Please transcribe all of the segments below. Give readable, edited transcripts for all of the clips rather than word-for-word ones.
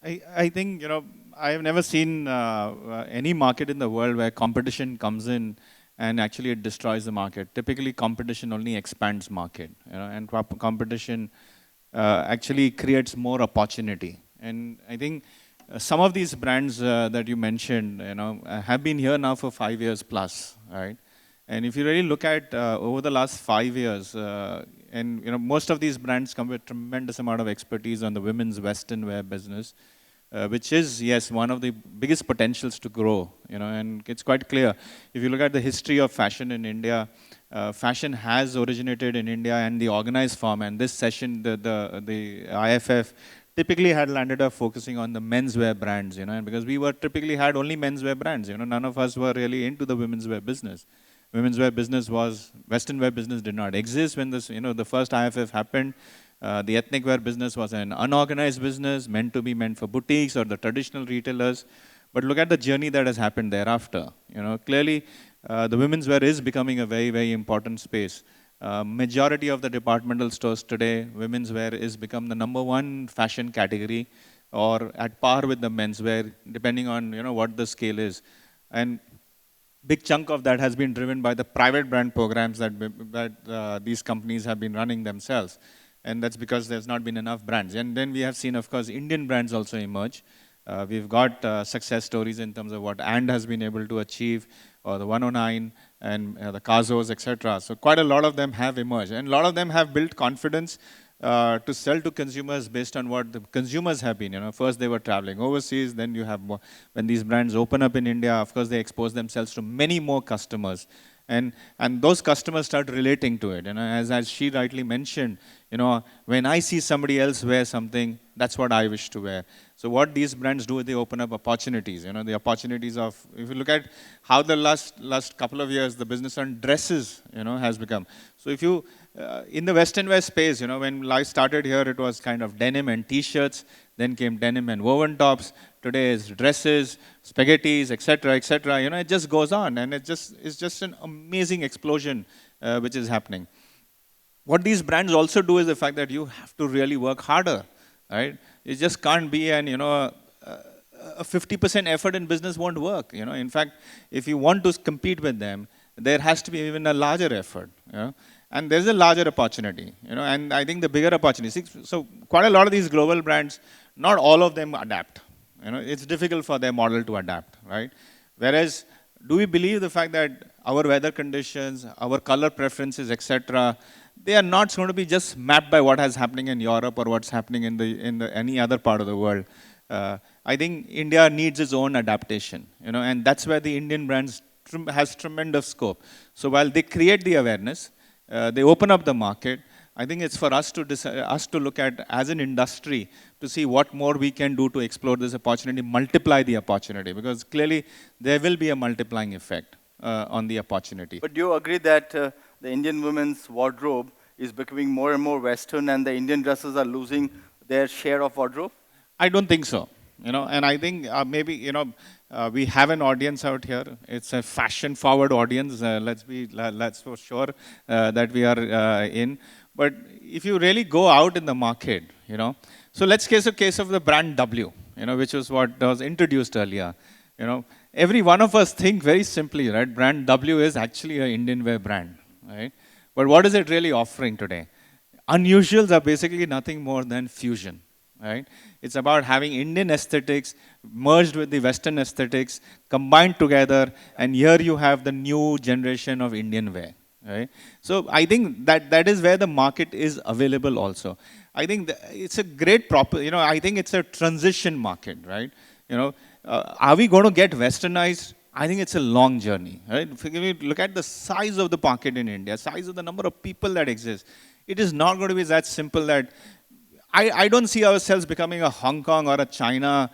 I think, I have never seen any market in the world where competition comes in and actually it destroys the market. Typically, competition only expands market, and competition actually creates more opportunity. And I think some of these brands that you mentioned, have been here now for 5 years plus, right? And if you really look at over the last 5 years, and most of these brands come with tremendous amount of expertise on the women's Western wear business, which is, yes, one of the biggest potentials to grow, and it's quite clear. If you look at the history of fashion in India, fashion has originated in India and the organized form, and this session, the IFF, typically had landed up focusing on the menswear brands, and because we were typically had only menswear brands, none of us were really into the women's wear business. Women's wear business was, Western wear business did not exist when this, the first IFF happened. The ethnic wear business was an unorganized business meant to be meant for boutiques or the traditional retailers. But look at the journey that has happened thereafter. Clearly, the women's wear is becoming a very, very important space. Majority of the departmental stores today, women's wear is become the #1 fashion category, or at par with the menswear, depending on what the scale is. And big chunk of that has been driven by the private brand programs that these companies have been running themselves. And that's because there's not been enough brands. And then we have seen, of course, Indian brands also emerge. We've got success stories in terms of what And has been able to achieve, or the 109 and the Kazos, etc. So quite a lot of them have emerged. And a lot of them have built confidence to sell to consumers based on what the consumers have been. First they were traveling overseas, then you have more, when these brands open up in India, of course they expose themselves to many more customers. And those customers start relating to it. As she rightly mentioned, when I see somebody else wear something, that's what I wish to wear. So what these brands do is they open up opportunities. The opportunities of, if you look at how the last couple of years the business on dresses, has become. So if you in the Western wear space, when life started here, it was kind of denim and t-shirts. Then came denim and woven tops. Today is dresses, spaghettis, etc., etc. It just goes on, and it's just an amazing explosion which is happening. What these brands also do is the fact that you have to really work harder, right? It just can't be an a 50% effort in business won't work. In fact, if you want to compete with them, there has to be even a larger effort. And there's a larger opportunity. And I think the bigger opportunity. So quite a lot of these global brands, not all of them adapt. It's difficult for their model to adapt, right? Whereas, do we believe the fact that our weather conditions, our color preferences, etc., they are not going to be just mapped by what is happening in Europe or what's happening in any other part of the world. I think India needs its own adaptation, and that's where the Indian brands has tremendous scope. So while they create the awareness, they open up the market. I think it's for us to look at as an industry to see what more we can do to explore this opportunity, multiply the opportunity, because clearly there will be a multiplying effect on the opportunity. But do you agree that the Indian women's wardrobe is becoming more and more Western, and the Indian dresses are losing their share of wardrobe? I don't think so. And I think maybe, we have an audience out here. It's a fashion-forward audience. Let's for sure that we are in. But if you really go out in the market, so let's case a case of the brand W, which was what was introduced earlier. Every one of us think very simply, right? Brand W is actually an Indian wear brand, right? But what is it really offering today? Unusuals are basically nothing more than fusion, right? It's about having Indian aesthetics merged with the Western aesthetics, combined together, and here you have the new generation of Indian wear. Right? So I think that is where the market is available also. I think it's a great I think it's a transition market, right? Are we going to get westernized? I think it's a long journey, right? If you look at the size of the market in India, size of the number of people that exist, it is not going to be that simple that I don't see ourselves becoming a Hong Kong or a China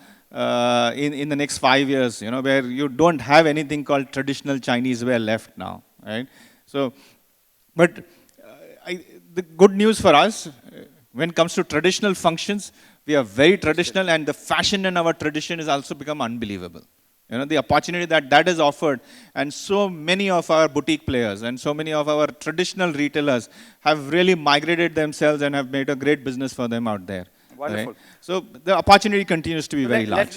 in the next 5 years, where you don't have anything called traditional Chinese wear left now, right? So, but the good news for us, when it comes to traditional functions, we are very traditional, and the fashion in our tradition has also become unbelievable. The opportunity that is offered, and so many of our boutique players and so many of our traditional retailers have really migrated themselves and have made a great business for them out there. Wonderful. So the opportunity continues to be very Let- large.